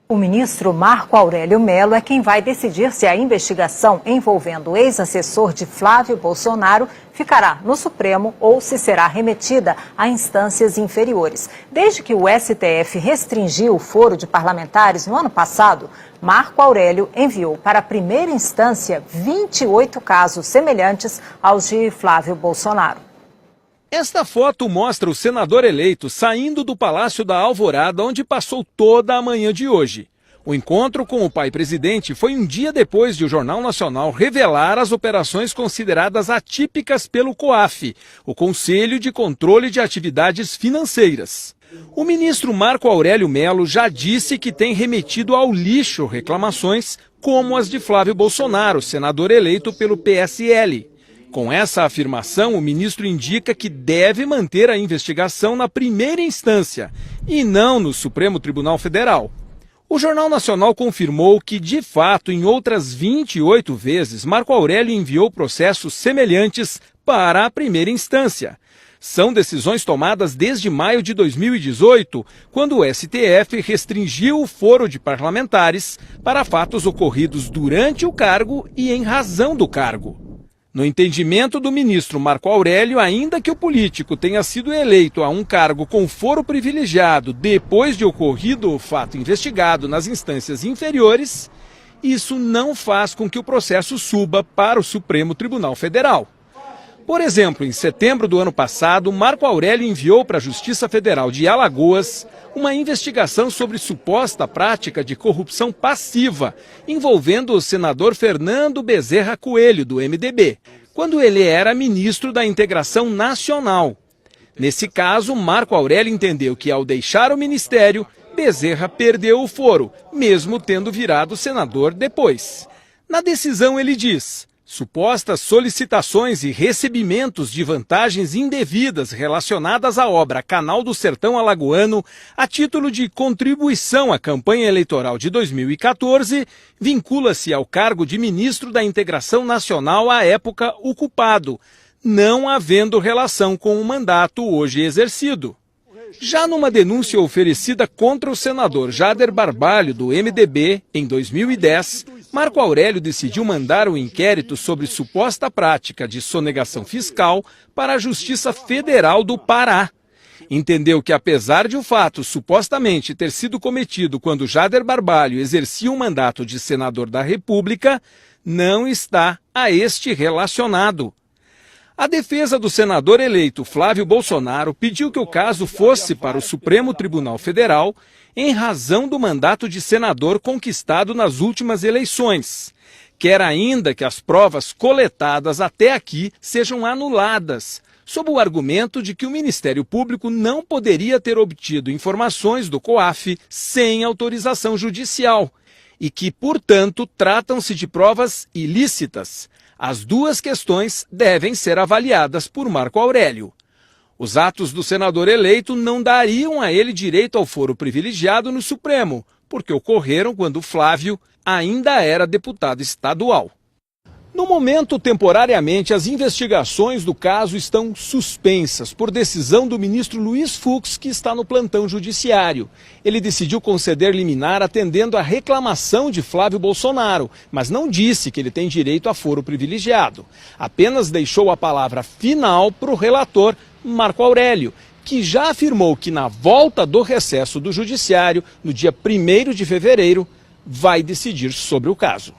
O ministro Marco Aurélio Mello é quem vai decidir se a investigação envolvendo o ex-assessor de Flávio Bolsonaro ficará no Supremo ou se será remetida a instâncias inferiores. Desde que o STF restringiu o foro de parlamentares no ano passado, Marco Aurélio enviou para a primeira instância 28 casos semelhantes aos de Flávio Bolsonaro. Esta foto mostra o senador eleito saindo do Palácio da Alvorada, onde passou toda a manhã de hoje. O encontro com o pai presidente foi um dia depois de o Jornal Nacional revelar as operações consideradas atípicas pelo COAF, o Conselho de Controle de Atividades Financeiras. O ministro Marco Aurélio Mello já disse que tem remetido ao lixo reclamações como as de Flávio Bolsonaro, senador eleito pelo PSL. Com essa afirmação, o ministro indica que deve manter a investigação na primeira instância e não no Supremo Tribunal Federal. O Jornal Nacional confirmou que, de fato, em outras 28 vezes, Marco Aurélio enviou processos semelhantes para a primeira instância. São decisões tomadas desde maio de 2018, quando o STF restringiu o foro de parlamentares para fatos ocorridos durante o cargo e em razão do cargo. No entendimento do ministro Marco Aurélio, ainda que o político tenha sido eleito a um cargo com foro privilegiado depois de ocorrido o fato investigado nas instâncias inferiores, isso não faz com que o processo suba para o Supremo Tribunal Federal. Por exemplo, em setembro do ano passado, Marco Aurélio enviou para a Justiça Federal de Alagoas uma investigação sobre suposta prática de corrupção passiva envolvendo o senador Fernando Bezerra Coelho, do MDB, quando ele era ministro da Integração Nacional. Nesse caso, Marco Aurélio entendeu que, ao deixar o ministério, Bezerra perdeu o foro, mesmo tendo virado senador depois. Na decisão, ele diz: supostas solicitações e recebimentos de vantagens indevidas relacionadas à obra Canal do Sertão Alagoano a título de contribuição à campanha eleitoral de 2014 vincula-se ao cargo de ministro da Integração Nacional à época ocupado, não havendo relação com o mandato hoje exercido. Já numa denúncia oferecida contra o senador Jader Barbalho, do MDB, em 2010, Marco Aurélio decidiu mandar um inquérito sobre suposta prática de sonegação fiscal para a Justiça Federal do Pará. Entendeu que, apesar de o fato supostamente ter sido cometido quando Jader Barbalho exercia um mandato de senador da República, não está a este relacionado. A defesa do senador eleito Flávio Bolsonaro pediu que o caso fosse para o Supremo Tribunal Federal em razão do mandato de senador conquistado nas últimas eleições. Quer ainda que as provas coletadas até aqui sejam anuladas, sob o argumento de que o Ministério Público não poderia ter obtido informações do COAF sem autorização judicial e que, portanto, tratam-se de provas ilícitas. As duas questões devem ser avaliadas por Marco Aurélio. Os atos do senador eleito não dariam a ele direito ao foro privilegiado no Supremo, porque ocorreram quando Flávio ainda era deputado estadual. No momento, temporariamente, as investigações do caso estão suspensas por decisão do ministro Luiz Fux, que está no plantão judiciário. Ele decidiu conceder liminar atendendo à reclamação de Flávio Bolsonaro, mas não disse que ele tem direito a foro privilegiado. Apenas deixou a palavra final para o relator Marco Aurélio, que já afirmou que na volta do recesso do judiciário, no dia 1º de fevereiro, vai decidir sobre o caso.